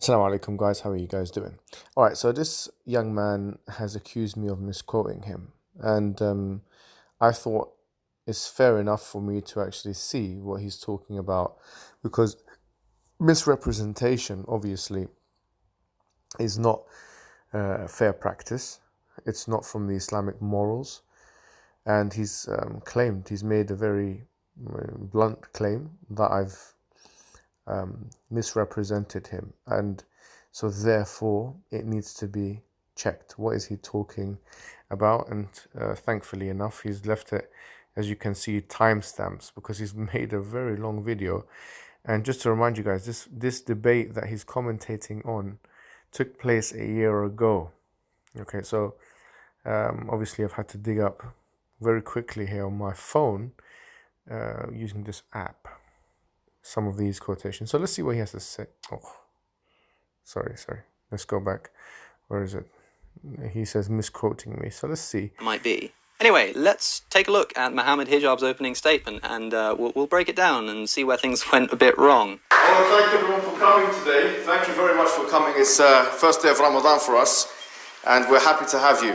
Assalamu alaikum guys, how are you guys doing? Alright, so this young man has accused me of misquoting him, and I thought it's fair enough for me to actually see what he's talking about, because misrepresentation obviously is not fair practice. It's not from the Islamic morals, and he's made a very blunt claim that I've misrepresented him, and so therefore it needs to be checked. What is he talking about? And thankfully enough, he's left it, as you can see, timestamps, because he's made a very long video. And just to remind you guys, this debate that he's commentating on took place a year ago. Okay, so obviously I've had to dig up very quickly here on my phone using this app some of these quotations. So let's see what he has to say. Oh, sorry. Let's go back. Where is it? He says misquoting me. So let's see. Might be. Anyway, let's take a look at Mohammed Hijab's opening statement, and we'll break it down and see where things went a bit wrong. Well, thank everyone for coming today. Thank you very much for coming. It's first day of Ramadan for us, and we're happy to have you.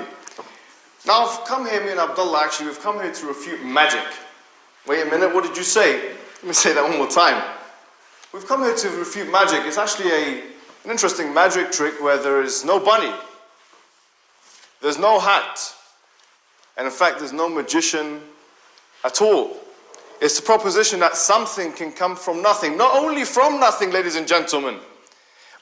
Now, I've come here, me and Abdullah, actually, we've come here to refute magic. Wait a minute, what did you say? Let me say that one more time. We've come here to refute magic. It's actually an interesting magic trick where there is no bunny, there's no hat, and in fact there's no magician at all. It's the proposition that something can come from nothing. Not only from nothing, ladies and gentlemen,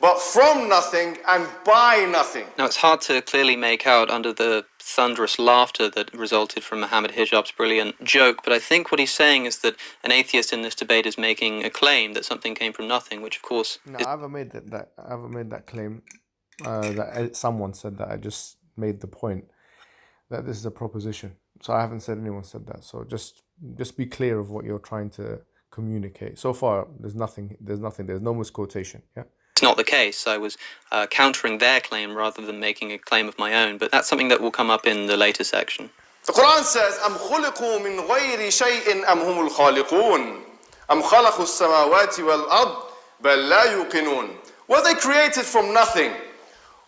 but from nothing and by nothing. Now, it's hard to clearly make out under the thunderous laughter that resulted from Mohammed Hijab's brilliant joke, but I think what he's saying is that an atheist in this debate is making a claim that something came from nothing, which of course... No, I haven't made that claim. That someone said that. I just made the point that this is a proposition. So I haven't said anyone said that. So just be clear of what you're trying to communicate. So far, there's no misquotation. Yeah. It's not the case. I was countering their claim rather than making a claim of my own, but that's something that will come up in the later section. The Quran says, أَمْ خُلِقُوا مِنْ غَيْرِ شَيْءٍ أَمْ هُمُ الْخَالِقُونَ أَمْ خَلَقُوا السَّمَاوَاتِ وَالْأَرْضِ بَلْ لَا يُوقِنُونَ. Were they created from nothing,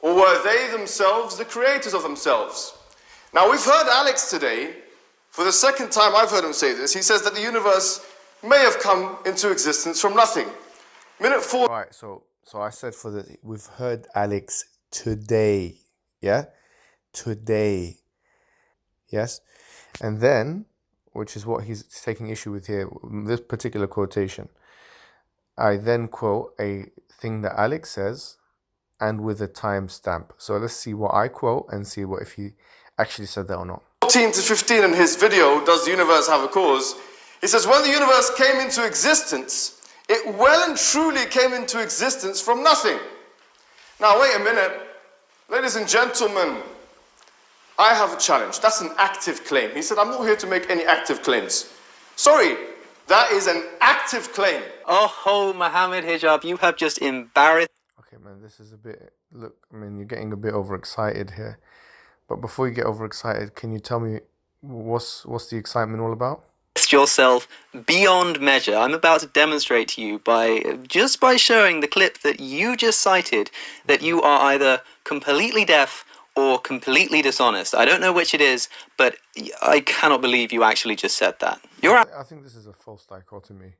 or were they themselves the creators of themselves? Now, we've heard Alex today, for the second time I've heard him say this. He says that the universe may have come into existence from nothing. Minute 4. All right, so I said we've heard Alex today, yeah? Today, yes? And then, which is what he's taking issue with here, this particular quotation, I then quote a thing that Alex says, and with a timestamp. So let's see what I quote and see if he actually said that or not. 14 to 15 in his video, Does the Universe Have a Cause? He says, when the universe came into existence, it well and truly came into existence from nothing. Now, wait a minute. Ladies and gentlemen, I have a challenge. That's an active claim. He said, I'm not here to make any active claims. Sorry, that is an active claim. Oh, Mohammed Hijab, you have just embarrassed... Okay, man, this is a bit... Look, I mean, you're getting a bit overexcited here. But before you get overexcited, can you tell me what's the excitement all about? Yourself beyond measure. I'm about to demonstrate to you by showing the clip that you just cited that you are either completely deaf or completely dishonest. I don't know which it is, but I cannot believe you actually just said that. I think this is a false dichotomy.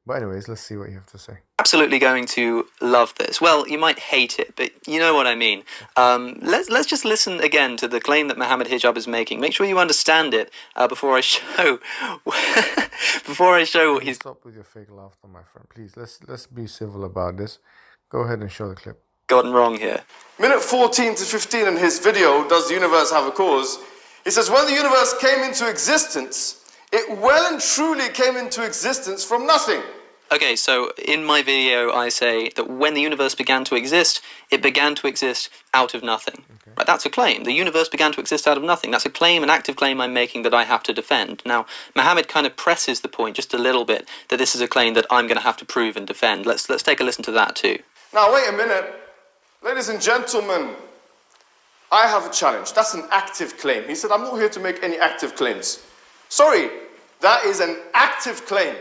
But anyways, let's see what you have to say. Absolutely going to love this. Well, you might hate it, but you know what I mean. Let's just listen again to the claim that Mohammed Hijab is making. Make sure you understand it before I show what he's... Stop with your fake laughter, my friend. Please, let's be civil about this. Go ahead and show the clip. Gotten wrong here. Minute 14 to 15 in his video, Does the Universe Have a Cause? He says, when the universe came into existence, it well and truly came into existence from nothing. Okay, so in my video I say that when the universe began to exist, it began to exist out of nothing. Okay. Right, that's a claim. The universe began to exist out of nothing. That's a claim, an active claim I'm making that I have to defend. Now, Mohammed kind of presses the point just a little bit that this is a claim that I'm going to have to prove and defend. Let's take a listen to that too. Now, wait a minute. Ladies and gentlemen, I have a challenge. That's an active claim. He said, I'm not here to make any active claims. Sorry, that is an active claim.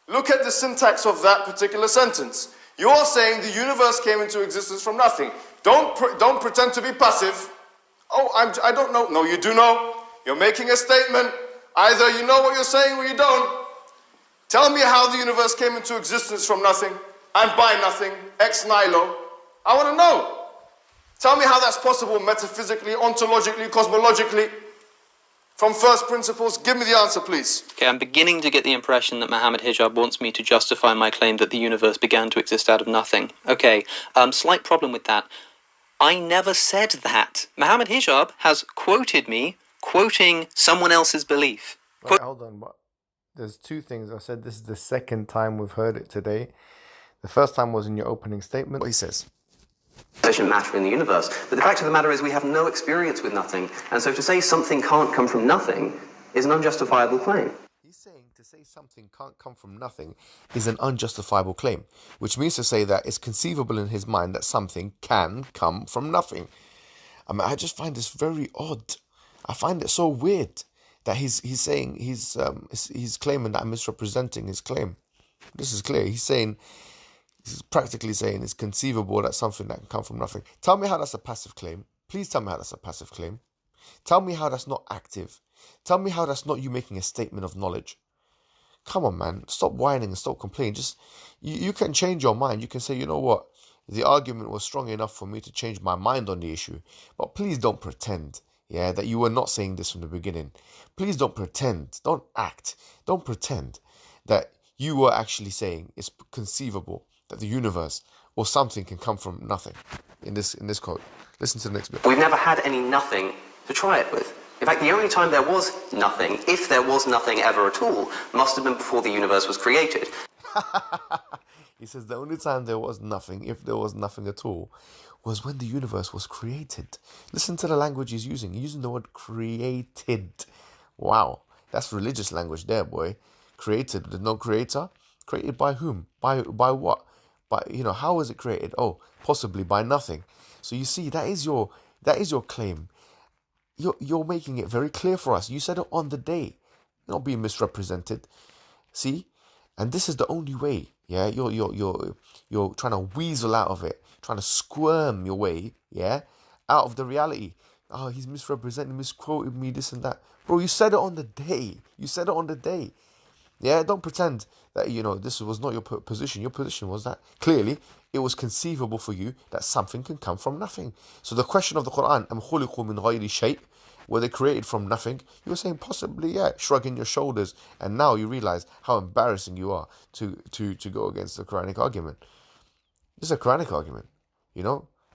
Look at the syntax of that particular sentence. You are saying the universe came into existence from nothing. Don't pretend to be passive. Oh, I don't know. No, you do know. You're making a statement. Either you know what you're saying or you don't. Tell me how the universe came into existence from nothing and by nothing, ex nihilo. I want to know. Tell me how that's possible metaphysically, ontologically, cosmologically, from first principles. Give me the answer, please. Okay, I'm beginning to get the impression that Mohammed Hijab wants me to justify my claim that the universe began to exist out of nothing. Okay, slight problem with that. I never said that. Mohammed Hijab has quoted me quoting someone else's belief. Right, hold on, but there's two things. I said this is the second time we've heard it today. The first time was in your opening statement. What he says. Sufficient matter in the universe. But the fact of the matter is we have no experience with nothing. And so to say something can't come from nothing is an unjustifiable claim. He's saying to say something can't come from nothing is an unjustifiable claim, which means to say that it's conceivable in his mind that something can come from nothing. I mean, I just find this very odd. I find it so weird that he's saying he's claiming that I'm misrepresenting his claim. This is clear. He's practically saying it's conceivable that something that can come from nothing. Tell me how that's a passive claim. Please tell me how that's a passive claim. Tell me how that's not active. Tell me how that's not you making a statement of knowledge. Come on, man. Stop whining and stop complaining. Just you can change your mind. You can say, you know what? The argument was strong enough for me to change my mind on the issue. But please don't pretend, that you were not saying this from the beginning. Please don't pretend. Don't act. Don't pretend that you were actually saying it's conceivable that the universe or something can come from nothing in this quote. Listen to the next bit. We've never had any nothing to try it with. In fact, the only time there was nothing, if there was nothing ever at all, must have been before the universe was created. He says the only time there was nothing, if there was nothing at all, was when the universe was created. Listen to the language he's using. He's using the word created. Wow, that's religious language there, boy. Created, there's no creator. Created by whom? By what? By how was it created? Oh, possibly by nothing. So you see, that is your claim. You're making it very clear for us. You said it on the day. You're not being misrepresented. See? And this is the only way. Yeah, you're trying to weasel out of it, trying to squirm your way, out of the reality. Oh, he's misrepresenting, misquoted me, this and that. Bro, you said it on the day. You said it on the day. Yeah, don't pretend that, this was not your position. Your position was that clearly it was conceivable for you that something can come from nothing. So the question of the Quran, أَمْ خُلِقُوا مِنْ غَيْرِ شَيْءٍ, were they created from nothing? You were saying possibly, shrugging your shoulders. And now you realize how embarrassing you are to go against the Quranic argument. This is a Quranic argument,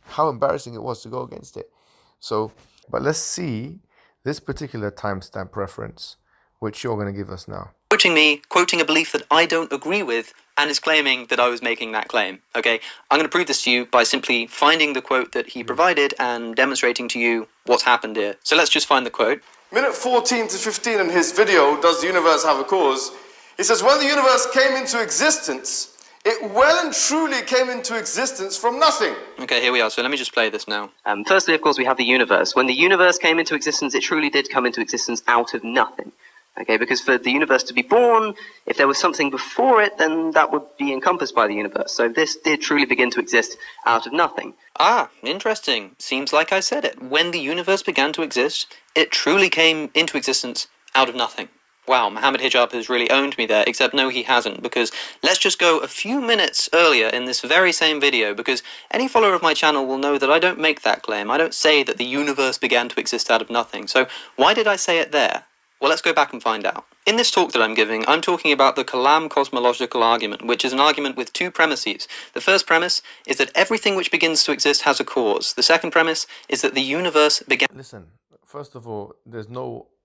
how embarrassing it was to go against it. So, but let's see this particular timestamp reference, which you're going to give us now. Quoting a belief that I don't agree with, and is claiming that I was making that claim. Okay, I'm going to prove this to you by simply finding the quote that he provided and demonstrating to you what's happened here. So let's just find the quote. Minute 14 to 15 in his video, Does the Universe Have a Cause? He says, when the universe came into existence, it well and truly came into existence from nothing. Okay, here we are. So let me just play this now. Firstly, of course, we have the universe. When the universe came into existence, it truly did come into existence out of nothing. Okay, because for the universe to be born, if there was something before it, then that would be encompassed by the universe. So this did truly begin to exist out of nothing. Ah, interesting. Seems like I said it. When the universe began to exist, it truly came into existence out of nothing. Wow, Mohammed Hijab has really owned me there, except no, he hasn't, because let's just go a few minutes earlier in this very same video, because any follower of my channel will know that I don't make that claim. I don't say that the universe began to exist out of nothing. So why did I say it there? Well, let's go back and find out. In this talk that I'm giving, I'm talking about the Kalam cosmological argument, which is an argument with two premises. The first premise is that everything which begins to exist has a cause. The second premise is that the universe began... Listen, first of all,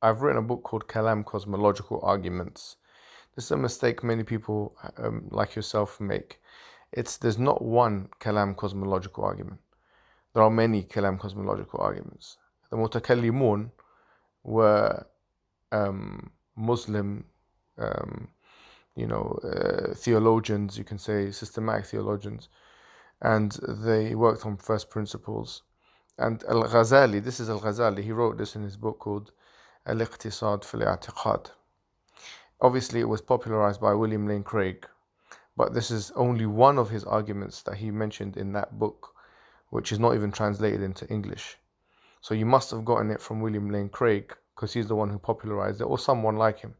I've written a book called Kalam Cosmological Arguments. This is a mistake many people like yourself make. There's not one Kalam cosmological argument. There are many Kalam cosmological arguments. The Mutakallimun were Muslim, theologians, you can say, systematic theologians, and they worked on first principles. And Al-Ghazali, this is Al-Ghazali, he wrote this in his book called Al-Iqtisad fil I'tiqad. Obviously, it was popularized by William Lane Craig, But this is only one of his arguments that he mentioned in that book, which is not even translated into English. So you must have gotten it from William Lane Craig, because he's the one who popularized it, or someone like him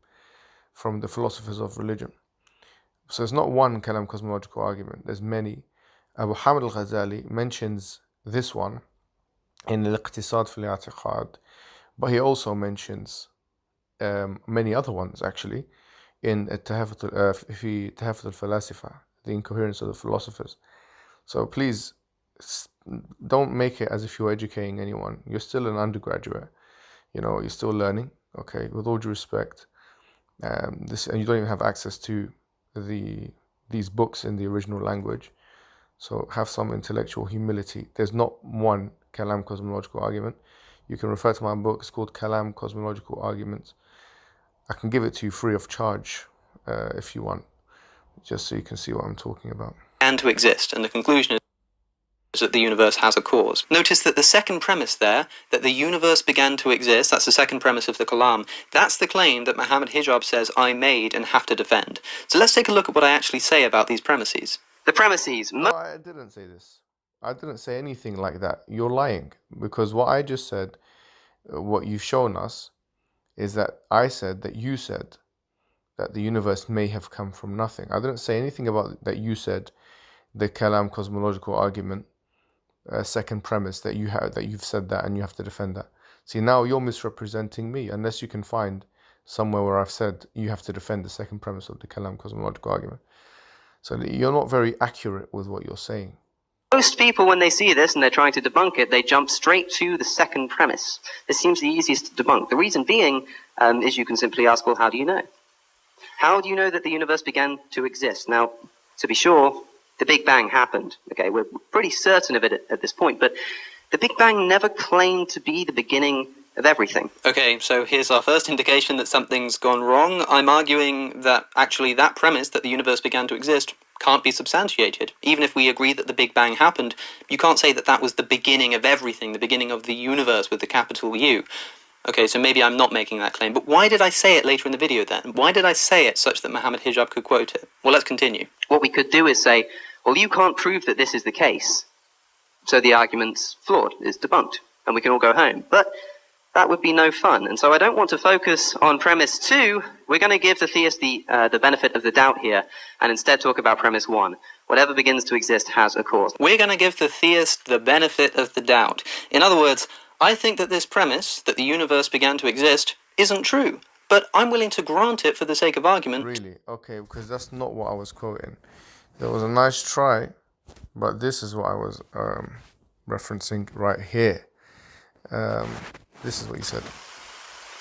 from the philosophers of religion. So it's not one Kalam cosmological argument, there's many. Muhammad al-Ghazali mentions this one in Al-Iqtisad fi al-I'tiqad, but he also mentions many other ones actually in Tahafut al-Falasifa, the incoherence of the philosophers. So please don't make it as if you're educating anyone. You're still an undergraduate, you're still learning, okay, with all due respect. And you don't even have access to these books in the original language. So have some intellectual humility. There's not one Kalam cosmological argument. You can refer to my book. It's called Kalam Cosmological Arguments. I can give it to you free of charge if you want, just so you can see what I'm talking about. And to exist, and the conclusion is that the universe has a cause. Notice that the second premise there, that the universe began to exist, that's the second premise of the Kalam, that's the claim that Mohammed Hijab says I made and have to defend. So let's take a look at what I actually say about these premises. The premises... No, I didn't say this. I didn't say anything like that. You're lying, because what I just said, what you've shown us, is that I said that you said that the universe may have come from nothing. I didn't say anything about that. You said the Kalam cosmological argument, second premise, that you've said that and you have to defend that. See, now you're misrepresenting me, unless you can find somewhere where I've said you have to defend the second premise of the Kalam cosmological argument. So you're not very accurate with what you're saying. Most people, when they see this and they're trying to debunk it, they jump straight to the second premise. This seems the easiest to debunk. The reason being is you can simply ask, well, how do you know? How do you know that the universe began to exist? Now, to be sure, the Big Bang happened. Okay, we're pretty certain of it at this point, but the Big Bang never claimed to be the beginning of everything. Okay, so here's our first indication that something's gone wrong. I'm arguing that actually that premise, that the universe began to exist, can't be substantiated. Even if we agree that the Big Bang happened, you can't say that that was the beginning of everything, the beginning of the universe with the capital U. Okay, so maybe I'm not making that claim, but why did I say it later in the video then? Why did I say it such that Mohammed Hijab could quote it? Well, let's continue. What we could do is say, well, you can't prove that this is the case, so the argument's flawed, it's debunked, and we can all go home. But that would be no fun, and so I don't want to focus on premise 2. We're going to give the theist the benefit of the doubt here, and instead talk about premise 1. Whatever begins to exist has a cause. We're going to give the theist the benefit of the doubt. In other words, I think that this premise, that the universe began to exist, isn't true, but I'm willing to grant it for the sake of argument. Really? Okay, because that's not what I was quoting. There was a nice try, but this is what I was referencing right here. This is what you said.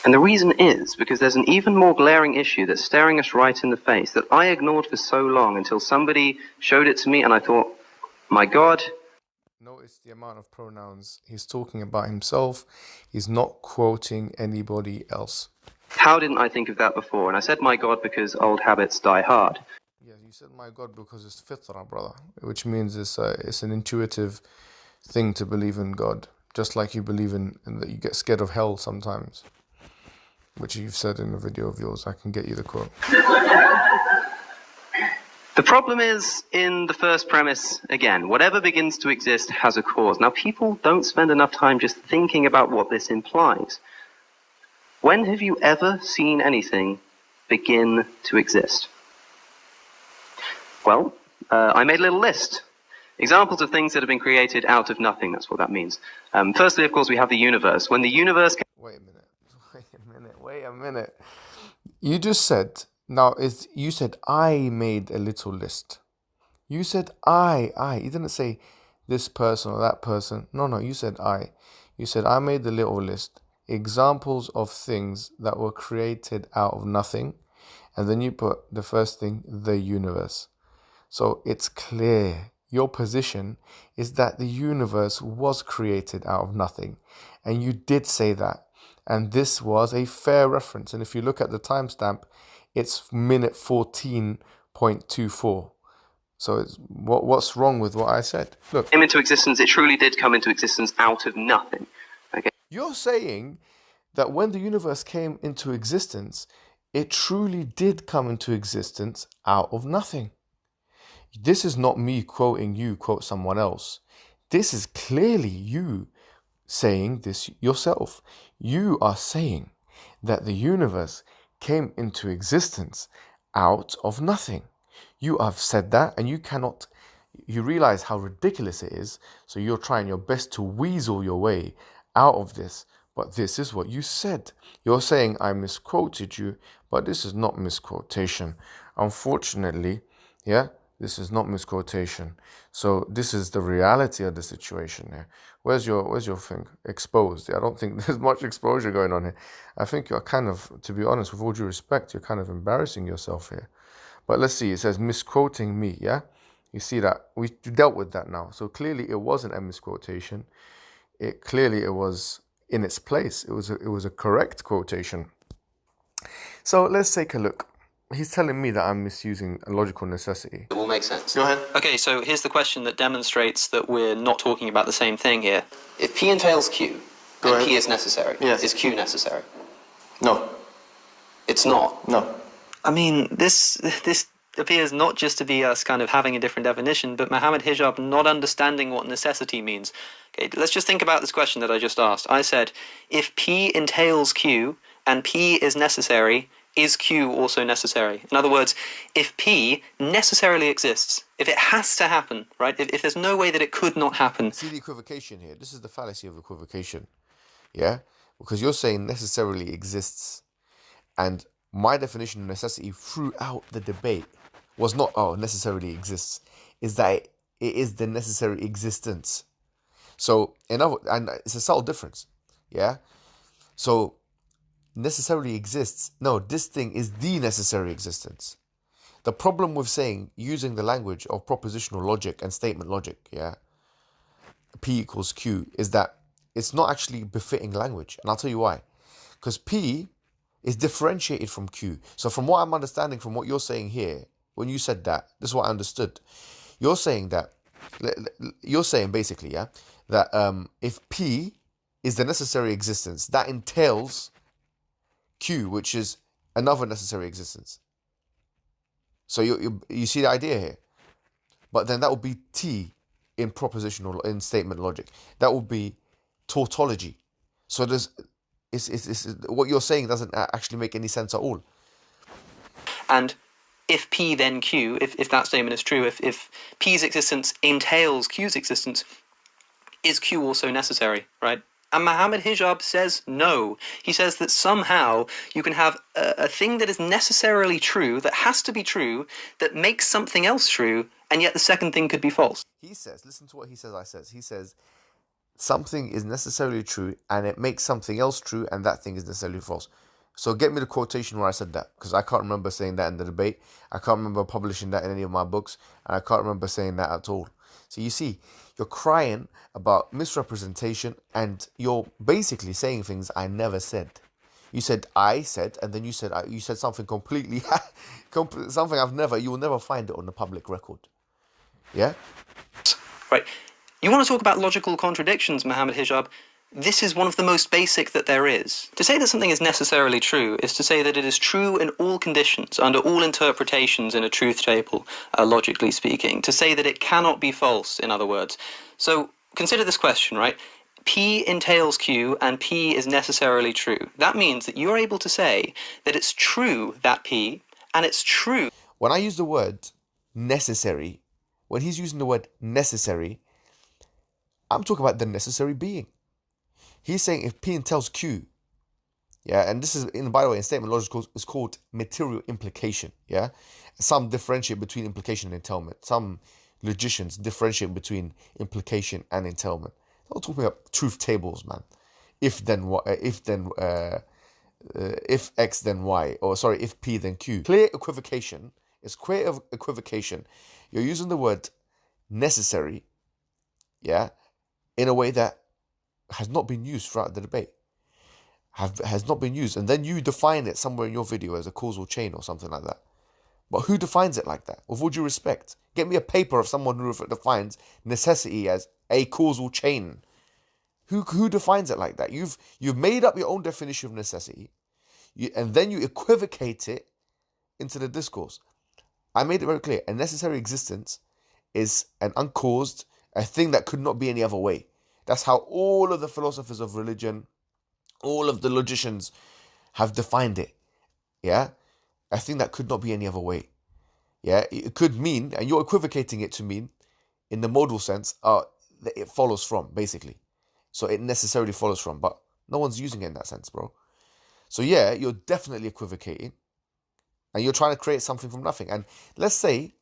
And the reason is because there's an even more glaring issue that's staring us right in the face that I ignored for so long until somebody showed it to me and I thought, my God. Notice the amount of pronouns. He's talking about himself. He's not quoting anybody else. How didn't I think of that before? And I said my God because old habits die hard. Yeah, you said my God because it's fitra, brother, which means it's an intuitive thing to believe in God. Just like you believe in that you get scared of hell sometimes, which you've said in a video of yours. I can get you the quote. The problem is in the first premise, again, whatever begins to exist has a cause. Now, people don't spend enough time just thinking about what this implies. When have you ever seen anything begin to exist? Well, I made a little list. Examples of things that have been created out of nothing, that's what that means. Firstly, of course, we have the universe. When the universe... Wait a minute. You just said, you said I made a little list. You said I. You didn't say this person or that person. No, you said I. You said I made a little list. Examples of things that were created out of nothing. And then you put the first thing, the universe. So it's clear. Your position is that the universe was created out of nothing. And you did say that. And this was a fair reference. And if you look at the timestamp, it's minute 14.24. So what's wrong with what I said? Look. Came into existence, it truly did come into existence out of nothing. Okay. You're saying that when the universe came into existence, it truly did come into existence out of nothing. This is not me quoting you, quote someone else. This is clearly you saying this yourself. You are saying that the universe came into existence out of nothing. You have said that, and you realize how ridiculous it is, so you're trying your best to weasel your way out of this. But this is what you said. You're saying I misquoted you, but this is not misquotation. Unfortunately, yeah, this is not misquotation. So this is the reality of the situation here. Where's your thing? Exposed. I don't think there's much exposure going on here. I think you're kind of, to be honest, with all due respect, you're kind of embarrassing yourself here. But let's see, it says misquoting me, yeah? You see that? We dealt with that now. So clearly it wasn't a misquotation. It was in its place. It was a correct quotation. So let's take a look. He's telling me that I'm misusing a logical necessity. It will make sense. Go ahead. Okay, so here's the question that demonstrates that we're not talking about the same thing here. If P entails Q, Go and ahead. P is necessary, Yes. is Q necessary? No. It's not. No. I mean, this appears not just to be us kind of having a different definition, but Mohammed Hijab not understanding what necessity means. Okay, let's just think about this question that I just asked. I said, if P entails Q and P is necessary, is Q also necessary? In other words, if P necessarily exists, if it has to happen, right? If there's no way that it could not happen. See the equivocation here. This is the fallacy of equivocation. Yeah? Because you're saying necessarily exists, and my definition of necessity throughout the debate was not, necessarily exists, is that it is the necessary existence. So, and it's a subtle difference. Yeah? So, necessarily exists. No, this thing is the necessary existence. The problem with using the language of propositional logic and statement logic, yeah, P equals Q, is that it's not actually befitting language. And I'll tell you why. Because P is differentiated from Q. So from what I'm understanding from what you're saying here, when you said that, this is what I understood. You're saying basically, yeah, that if P is the necessary existence, that entails Q, which is another necessary existence. So you see the idea here. But then that would be T in statement logic. That would be tautology. So it's what you're saying doesn't actually make any sense at all. And if P then Q, if that statement is true, if P's existence entails Q's existence, is Q also necessary, right? And Mohammed Hijab says no. He says that somehow you can have a thing that is necessarily true, that has to be true, that makes something else true, and yet the second thing could be false. He says, listen to what he says, He says, something is necessarily true, and it makes something else true, and that thing is necessarily false. So get me the quotation where I said that, because I can't remember saying that in the debate. I can't remember publishing that in any of my books, and I can't remember saying that at all. So you see, you're crying about misrepresentation, and you're basically saying things I never said. You said I said, and then you said something completely, something you will never find it on the public record. Yeah? Right. You want to talk about logical contradictions, Mohammed Hijab? This is one of the most basic that there is. To say that something is necessarily true is to say that it is true in all conditions, under all interpretations in a truth table, logically speaking. To say that it cannot be false, in other words. So consider this question, right? P entails Q and P is necessarily true. That means that you're able to say that it's true that P, and it's true. When I use the word necessary, when he's using the word necessary, I'm talking about the necessary being. He's saying if P entails Q, yeah, and this is, by the way, in statement logic, is called material implication, yeah? Some differentiate between implication and entailment. Some logicians differentiate between implication and entailment. I'm not talking about truth tables, man. If X then Y, or sorry, if P then Q. Clear equivocation. You're using the word necessary, yeah, in a way that has not been used throughout the debate. Has not been used. And then you define it somewhere in your video as a causal chain or something like that. But who defines it like that? With all due respect, get me a paper of someone who defines necessity as a causal chain. Who defines it like that? You've made up your own definition of necessity, and then you equivocate it into the discourse. I made it very clear. A necessary existence is an uncaused, a thing that could not be any other way. That's how all of the philosophers of religion, all of the logicians have defined it. Yeah? A thing that could not be any other way. Yeah? It could mean, and you're equivocating it to mean, in the modal sense, that it follows from, basically. So it necessarily follows from, but no one's using it in that sense, bro. So yeah, you're definitely equivocating, and you're trying to create something from nothing. And let's say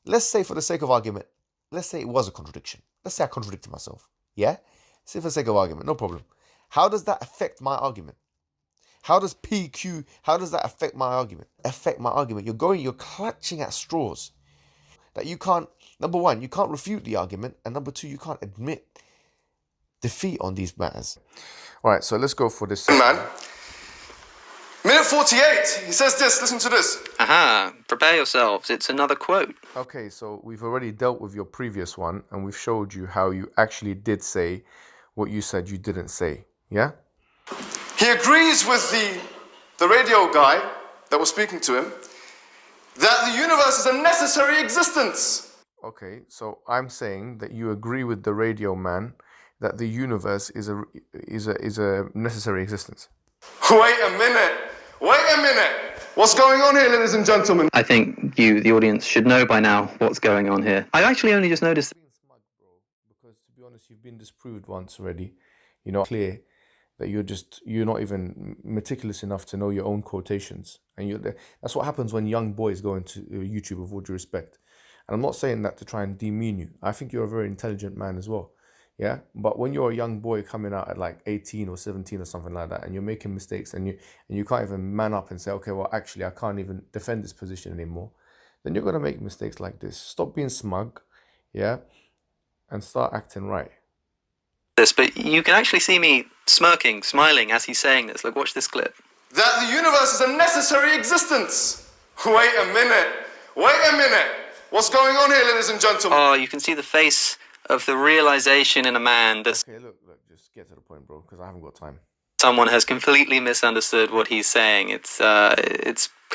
for the sake of argument, let's say it was a contradiction. Let's say I contradicted myself. Yeah? Say for the sake of argument, no problem. How does that affect my argument? How does that affect my argument? You're clutching at straws that you can't, number one, you can't refute the argument, and number two, you can't admit defeat on these matters. All right, so let's go for this. Man. Minute 48, he says this, listen to this. Aha, prepare yourselves, it's another quote. Okay, so we've already dealt with your previous one, and we've showed you how you actually did say what you said you didn't say, yeah? He agrees with the radio guy that was speaking to him that the universe is a necessary existence. Okay, so I'm saying that you agree with the radio man that the universe is a necessary existence. Wait a minute. What's going on here, ladies and gentlemen? I think you, the audience, should know by now what's going on here. I actually only just noticed... Being smug, bro, because to be honest, you've been disproved once already. You know, clear that you're not even meticulous enough to know your own quotations. And that's what happens when young boys go into YouTube, with all due respect. And I'm not saying that to try and demean you. I think you're a very intelligent man as well. Yeah, but when you're a young boy coming out at like 18 or 17 or something like that, and you're making mistakes, and you can't even man up and say, okay, well, actually, I can't even defend this position anymore, then you're going to make mistakes like this. Stop being smug, yeah, and start acting right. But you can actually see me smirking, smiling as he's saying this. Look, watch this clip. That the universe is a necessary existence. Wait a minute. What's going on here, ladies and gentlemen? Oh, you can see the face of the realization in a man that Okay, look, just get to the point, bro, because I haven't got time. someone has completely misunderstood what he's saying. It's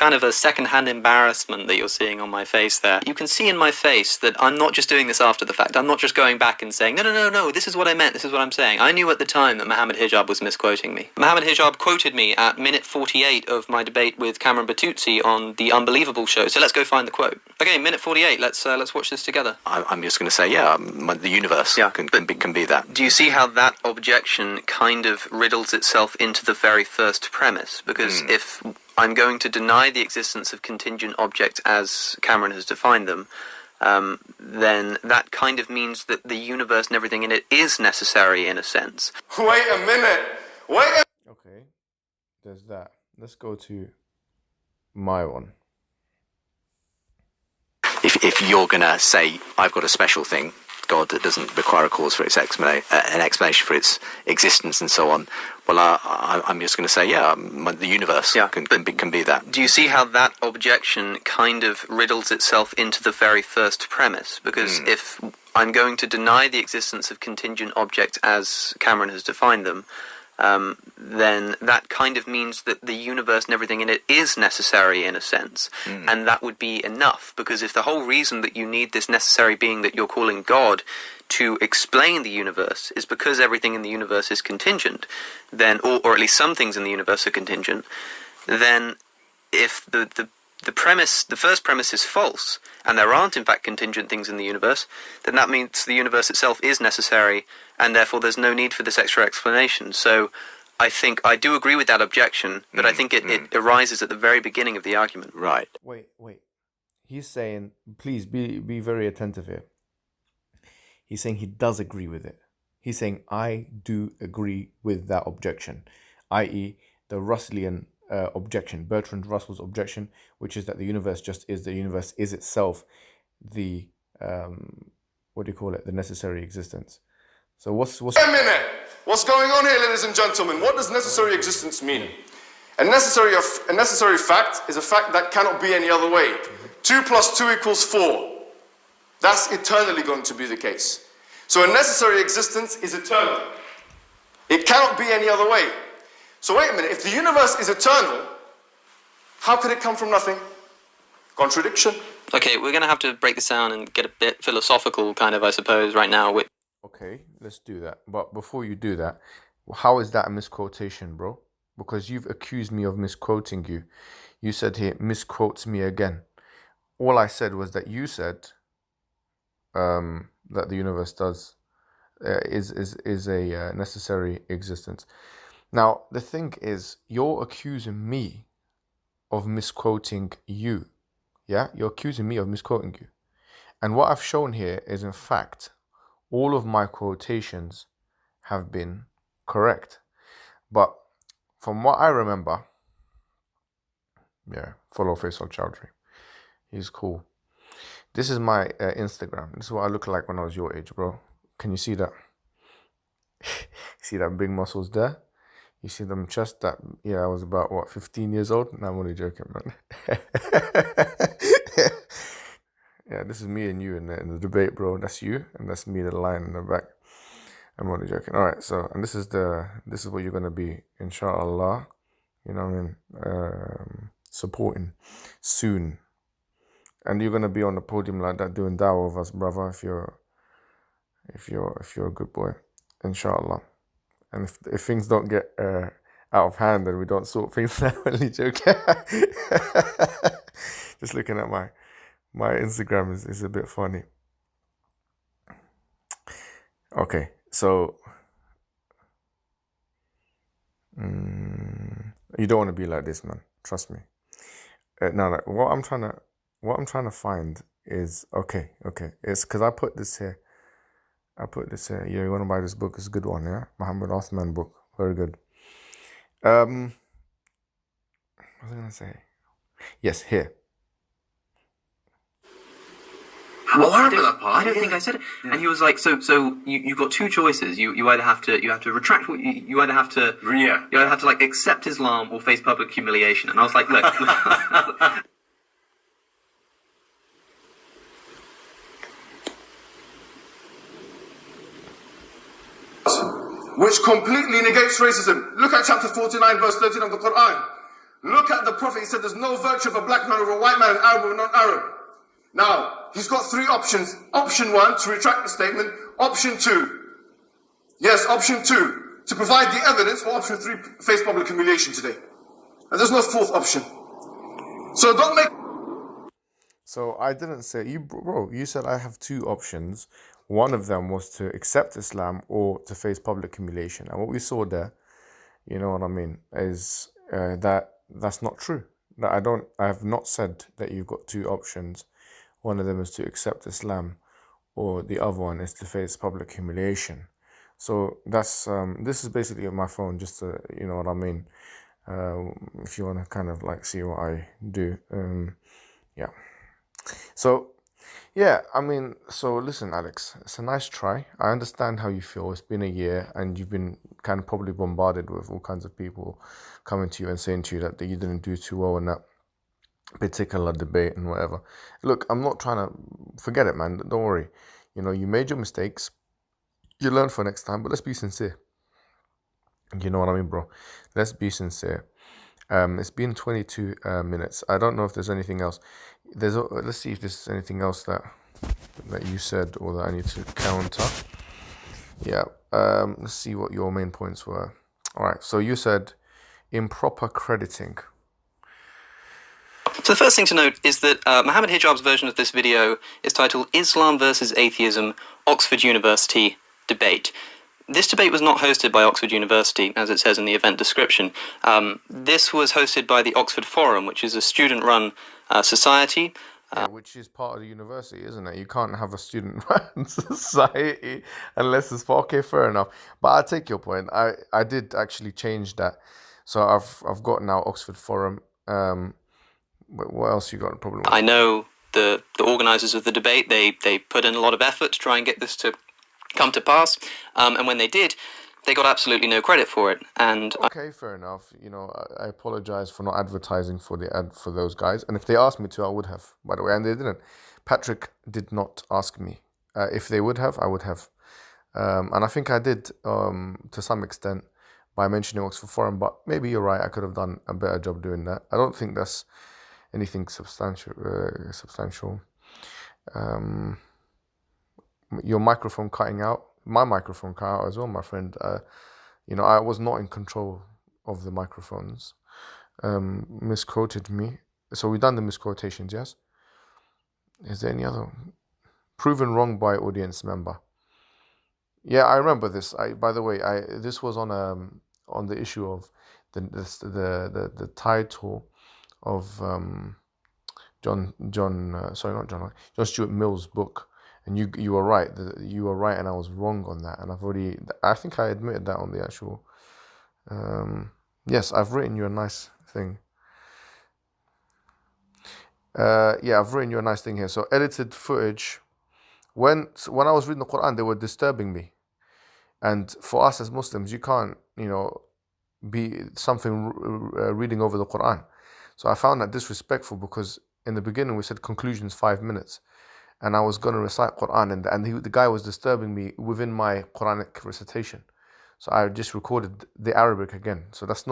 kind of a second-hand embarrassment that you're seeing on my face there. You can see in my face that I'm not just doing this after the fact. I'm not just going back and saying, no, this is what I meant, this is what I'm saying. I knew at the time that Mohammed Hijab was misquoting me. Mohammed Hijab quoted me at minute 48 of my debate with Cameron Batuzzi on The Unbelievable show. So let's go find the quote. Okay, minute 48, let's watch this together. I'm just going to say, the universe can be that. Do you see how that objection kind of riddles itself into the very first premise? Because if I'm going to deny the existence of contingent objects as Cameron has defined them, then that kind of means that the universe and everything in it is necessary in a sense. Wait a minute. Okay, there's that. Let's go to my one. If you're going to say, I've got a special thing, God, that doesn't require a cause for its an explanation for its existence and so on, well, I'm just going to say, the universe can be that. Do you see how that objection kind of riddles itself into the very first premise? Because if I'm going to deny the existence of contingent objects as Cameron has defined them, then that kind of means that the universe and everything in it is necessary in a sense. And that would be enough, because if the whole reason that you need this necessary being that you're calling God to explain the universe is because everything in the universe is contingent, then, or at least some things in the universe are contingent, then if the first premise is false, and there aren't in fact contingent things in the universe, then that means the universe itself is necessary, and therefore there's no need for this extra explanation. So I think I do agree with that objection, but I think it arises at the very beginning of the argument. Right. Wait. He's saying, please be very attentive here. He's saying he does agree with it. He's saying, I do agree with that objection, i.e. the Russellian objection, Bertrand Russell's objection, which is that the universe just is. The universe is itself the, the necessary existence. So what's... Wait a minute. What's going on here, ladies and gentlemen? What does necessary existence mean? A necessary fact is a fact that cannot be any other way. 2 + 2 = 4. That's eternally going to be the case. So a necessary existence is eternal. It cannot be any other way. So wait a minute, if the universe is eternal, how could it come from nothing? Contradiction. Okay, we're going to have to break this down and get a bit philosophical, kind of, I suppose, right now. Okay, let's do that. But before you do that, how is that a misquotation, bro? Because you've accused me of misquoting you. You said he misquotes me again. All I said was that you said that the universe does is a necessary existence. Now the thing is, you're accusing me of misquoting you. Yeah, you're accusing me of misquoting you. And what I've shown here is, in fact, all of my quotations have been correct. But from what I remember, yeah, follow Faisal Chowdhury. He's cool. This is my Instagram. This is what I looked like when I was your age, bro. Can you see that? See that big muscles there? You see them chest? That, yeah, I was about, what, 15 years old? No, I'm only joking, man. Yeah, this is me and you in the debate, bro. That's you, and that's me, the lion in the back. I'm only joking. All right, so, and this is what you're gonna be, inshallah. You know what I mean? Supporting soon, and you're gonna be on the podium like that, doing dawah with us, brother. If you're a good boy, inshallah. And if things don't get out of hand and we don't sort things out, I'm only joking. Just looking at my Instagram is a bit funny. Okay, so you don't want to be like this, man. Trust me. No, what I'm trying to find is okay. It's because I put this here. Yeah, you want to buy this book? It's a good one, yeah. Mohammed Othman book, very good. What was I gonna say? Yes, here. Well, I don't think I said it. Yeah. And he was like, so you've got two choices. You either have to retract what you either have to you either have to like accept Islam or face public humiliation. And I was like, look. Which completely negates racism. Look at chapter 49, verse 13 of the Quran. Look at the Prophet. He said there's no virtue of a black man over a white man, an Arab or non-Arab. Now, he's got three options. Option one, to retract the statement. Option two, yes, option two, to provide the evidence. Or option three, face public humiliation today. And there's no fourth option. So don't make... So I didn't say, you said I have two options. One of them was to accept Islam or to face public humiliation. And what we saw there, you know what I mean, is that's not true. That I have not said that you've got two options. One of them is to accept Islam or the other one is to face public humiliation. So that's, this is basically on my phone, just to, you know what I mean, if you want to kind of like see what I do. Yeah. So, yeah, I mean, so listen, Alex, it's a nice try. I understand how you feel. It's been a year and you've been kind of probably bombarded with all kinds of people coming to you and saying to you that you didn't do too well in that particular debate and whatever. Look, I'm not trying to forget it, man. Don't worry. You know, you made your mistakes. You learn for next time, but let's be sincere. You know what I mean, bro? Let's be sincere. It's been 22 minutes. I don't know if there's anything else. Let's see if there's anything else that you said or that I need to counter. Yeah. Let's see what your main points were. All right. So you said improper crediting. So the first thing to note is that Mohammed Hijab's version of this video is titled Islam versus Atheism, Oxford University Debate. This debate was not hosted by Oxford University, as it says in the event description. This was hosted by the Oxford Forum, which is a student-run society. Which is part of the university, isn't it? You can't have a student-run society unless it's for... Okay, fair enough. But I take your point. I did actually change that. So I've got now Oxford Forum. What else you got a problem with? I know the organisers of the debate, they put in a lot of effort to try and get this to come to pass, and when they did, they got absolutely no credit for it. And okay, fair enough. You know, I apologize for not advertising for the ad for those guys, and if they asked me to, I would have, by the way, and they didn't. Patrick did not ask me. If they would have, I would have, and I think I did to some extent by mentioning Oxford Forum, but maybe you're right, I could have done a better job doing that. I don't think that's anything substantial. Your microphone cutting out. My microphone cut out as well, my friend. I was not in control of the microphones. Misquoted me. So we've done the misquotations, yes? Is there any other? Proven wrong by audience member. Yeah, I remember this. By the way, this was on the issue of the title of John Stuart Mill's book, and you were right. You were right, and I was wrong on that. And I think I admitted that on the actual. Yes, I've written you a nice thing. I've written you a nice thing here. So edited footage. When I was reading the Quran, they were disturbing me. And for us as Muslims, you can't, be something reading over the Quran. So I found that disrespectful, because in the beginning we said conclusions 5 minutes, and I was going to recite Quran, and the guy was disturbing me within my Quranic recitation. So I just recorded the Arabic again. So it's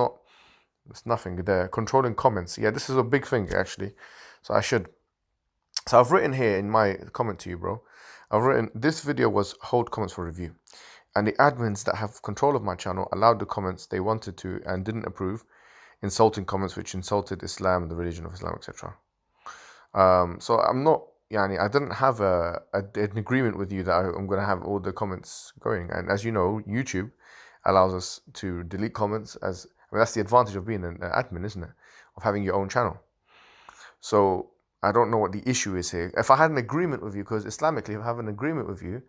nothing there. Controlling comments. Yeah, this is a big thing actually. So I should. So I've written here in my comment to you, bro. I've written, this video was hold comments for review. And the admins that have control of my channel allowed the comments they wanted to and didn't approve, insulting comments which insulted Islam, the religion of Islam, etc. So I'm not, I didn't have an agreement with you that I'm going to have all the comments going. And as you know, YouTube allows us to delete comments. That's the advantage of being an admin, isn't it? Of having your own channel. So I don't know what the issue is here. If I had an agreement with you, because Islamically, if I have an agreement with you,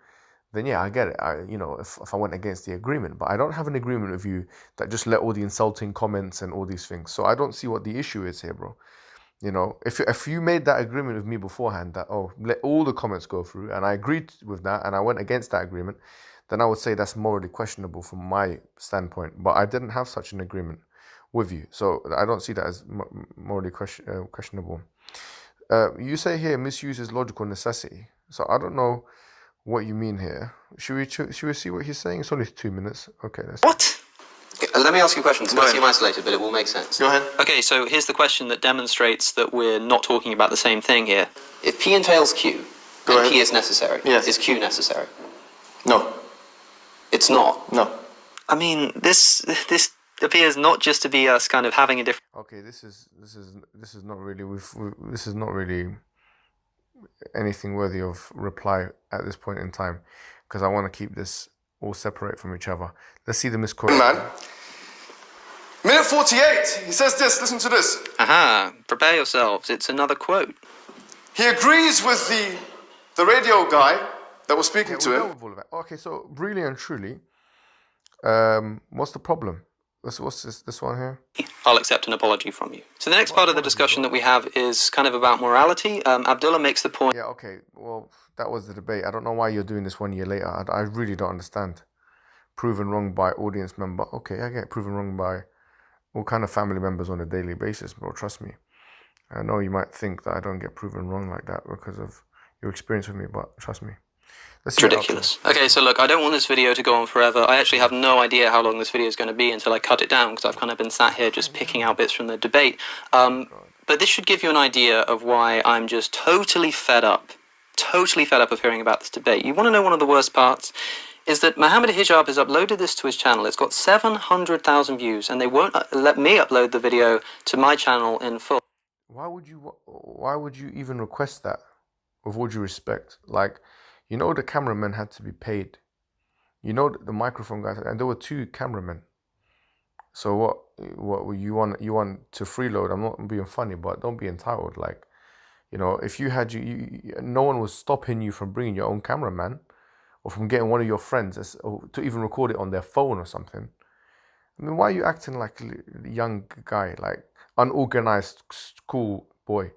then yeah, I get it. If I went against the agreement, but I don't have an agreement with you that just let all the insulting comments and all these things. So I don't see what the issue is here, bro. If you made that agreement with me beforehand that, let all the comments go through, and I agreed with that, and I went against that agreement, then I would say that's morally questionable from my standpoint. But I didn't have such an agreement with you, so I don't see that as morally questionable. You say here misuses logical necessity. So I don't know what you mean here. Should we see what he's saying? It's only 2 minutes. Okay. What? Okay, let me ask you a question. It might seem isolated, but it will make sense. Go ahead. Okay, so here's the question that demonstrates that we're not talking about the same thing here. If P entails Q, Go and ahead. P is necessary, Yes. is Q necessary? No. It's not. No. I mean, this appears not just to be us kind of having a different. Okay, this is not really this is not really anything worthy of reply at this point in time, because I want to keep this all separate from each other. Let's see the misquote. Man. Minute 48. He says this. Listen to this. Aha, prepare yourselves. It's another quote. He agrees with the radio guy that was speaking to him. With all of that. Okay, so really and truly, what's the problem? What's this one here? I'll accept an apology from you. So the next part of the discussion that we have is kind of about morality. Abdullah makes the point. Yeah, okay. Well, that was the debate. I don't know why you're doing this 1 year later. I really don't understand. Proven wrong by audience member. Okay, I get proven wrong by all kind of family members on a daily basis, bro. Trust me. I know you might think that I don't get proven wrong like that because of your experience with me, but trust me. It's ridiculous. Okay, so look, I don't want this video to go on forever. I actually have no idea how long this video is going to be until I cut it down, because I've kind of been sat here just picking out bits from the debate. But this should give you an idea of why I'm just totally fed up of hearing about this debate. You want to know one of the worst parts? Is that Mohammed Hijab has uploaded this to his channel. It's got 700,000 views, and they won't let me upload the video to my channel in full. Why would you even request that? With all due respect, like, the cameramen had to be paid. The microphone guys, and there were 2 cameramen. So what you want to freeload? I'm not being funny, but don't be entitled. Like, if you had no one was stopping you from bringing your own cameraman, or from getting one of your friends to even record it on their phone or something. I mean, why are you acting like a young guy, like unorganized school boy?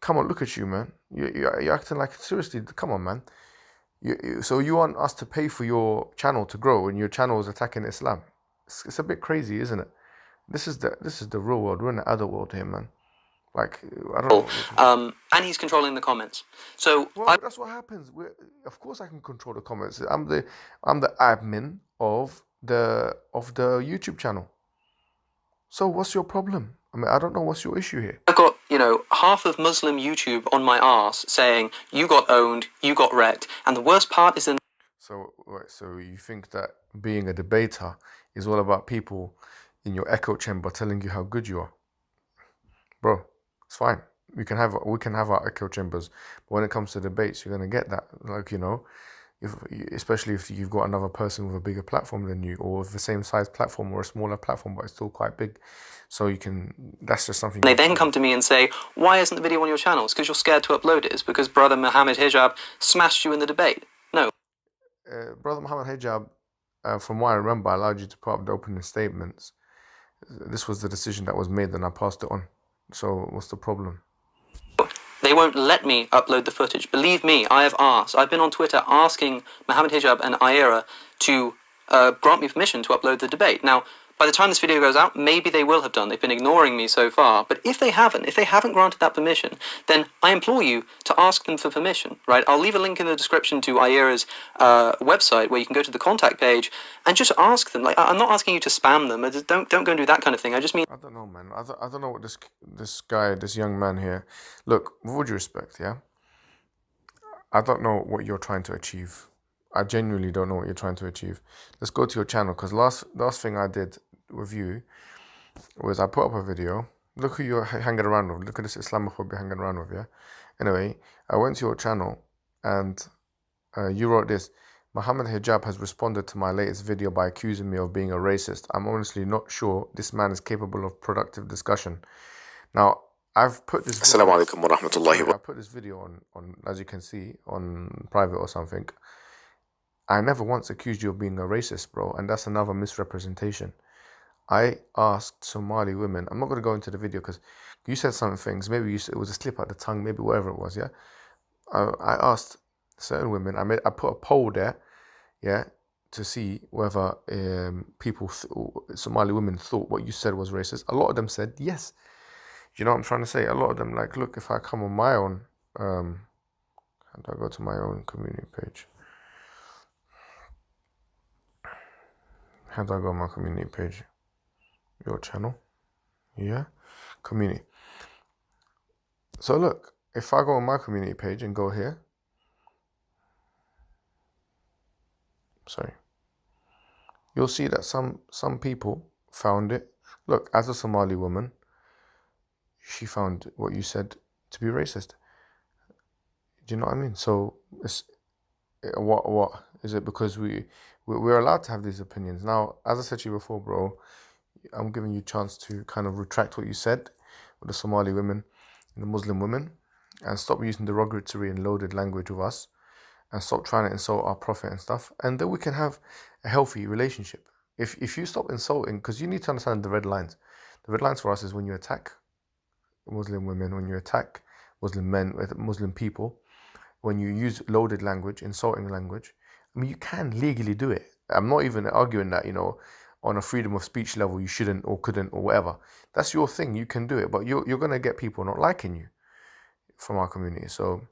Come on, look at you, man. You're acting like, seriously, come on, man. So you want us to pay for your channel to grow, and your channel is attacking Islam? It's a bit crazy, isn't it? This is the real world. We're in the other world here, man. Like, I don't know. And he's controlling the comments. So that's what happens. Of course, I can control the comments. I'm the admin of the YouTube channel. So what's your problem? I mean, I don't know what's your issue here. I've got half of Muslim YouTube on my arse saying, you got owned, you got wrecked. And the worst part is So you think that being a debater is all about people in your echo chamber telling you how good you are? Bro, it's fine. We can have our echo chambers, but when it comes to debates, you're gonna get that. Like, especially if you've got another person with a bigger platform than you, or with the same size platform or a smaller platform, but it's still quite big. So that's just something. They then come to me and say, why isn't the video on your channel? It's because you're scared to upload it. It's because brother Mohammed Hijab smashed you in the debate. No. Brother Mohammed Hijab, from what I remember, I allowed you to put up the opening statements. This was the decision that was made, and I passed it on. So what's the problem? They won't let me upload the footage. Believe me, I have asked. I've been on Twitter asking Mohammed Hijab and Ira to grant me permission to upload the debate. Now, by the time this video goes out, maybe they will have done. They've been ignoring me so far. But if they haven't granted that permission, then I implore you to ask them for permission, right? I'll leave a link in the description to Ira's website where you can go to the contact page and just ask them. Like, I'm not asking you to spam them. Don't go and do that kind of thing. I just mean... I don't know, man. I don't know what this young man here... Look, with all due respect, yeah? I don't know what you're trying to achieve. I genuinely don't know what you're trying to achieve. Let's go to your channel, because last thing I did with you was I put up a video. Look who you're hanging around with. Look at this Islamophobe you're hanging around with, yeah? Anyway, I went to your channel and you wrote this. Mohammed Hijab has responded to my latest video by accusing me of being a racist. I'm honestly not sure this man is capable of productive discussion. Now, I've put this video, I put this video on, as you can see, on private or something. I never once accused you of being a racist, bro, and that's another misrepresentation. I asked Somali women, I'm not going to go into the video because you said some things, maybe it was a slip out the tongue, maybe whatever it was, yeah? I asked certain women, I put a poll there, yeah, to see whether Somali women thought what you said was racist. A lot of them said yes. You know what I'm trying to say? A lot of them, like, look, if I come on my own, how do I go to my own community page? How do I go on my community page? Your channel. Yeah. Community. So look, if I go on my community page and go here. Sorry. You'll see that some people found it. Look, as a Somali woman, she found what you said to be racist. Do you know what I mean? So it's what is it? Because we're allowed to have these opinions. Now, as I said to you before, bro, I'm giving you a chance to kind of retract what you said with the Somali women and the Muslim women, and stop using derogatory and loaded language with us, and stop trying to insult our Prophet and stuff, and then we can have a healthy relationship. If you stop insulting, because you need to understand the red lines. The red lines for us is when you attack Muslim women, when you attack Muslim men, Muslim people, when you use loaded language, insulting language. I mean, you can legally do it. I'm not even arguing that, on a freedom of speech level, you shouldn't or couldn't or whatever. That's your thing. You can do it, but you're going to get people not liking you from our community. So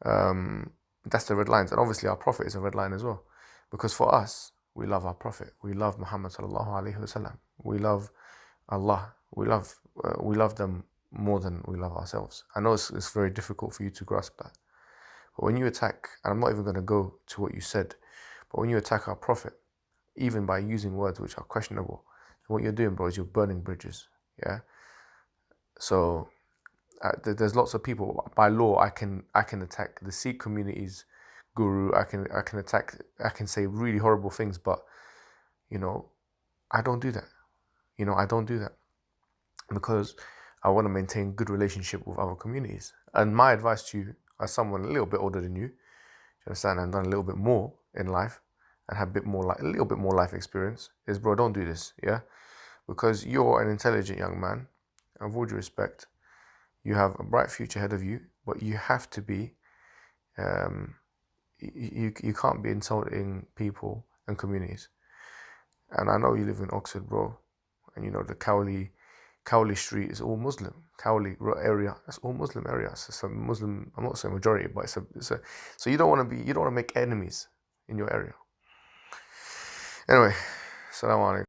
that's the red lines. And obviously our Prophet is a red line as well. Because for us, we love our Prophet. We love Muhammad sallallahu alaihi wasallam. We love Allah. We love them more than we love ourselves. I know it's very difficult for you to grasp that. But when you attack, and I'm not even going to go to what you said, but when you attack our Prophet, even by using words which are questionable, what you're doing, bro, is you're burning bridges. Yeah. So there's lots of people. By law, I can attack the Sikh community's guru. I can say really horrible things, but I don't do that. I don't do that because I want to maintain good relationship with other communities. And my advice to you, as someone a little bit older than you understand, and done a little bit more in life, and have a little bit more life experience, is, bro, don't do this, yeah? Because you're an intelligent young man, and with all due respect, you have a bright future ahead of you, but you have to be, you can't be insulting people and communities. And I know you live in Oxford, bro, and the Cowley Street is all Muslim. Cowley area, that's all Muslim area. It's a Muslim, I'm not saying majority, but so you don't want to make enemies in your area. Anyway, Assalamu alaikum.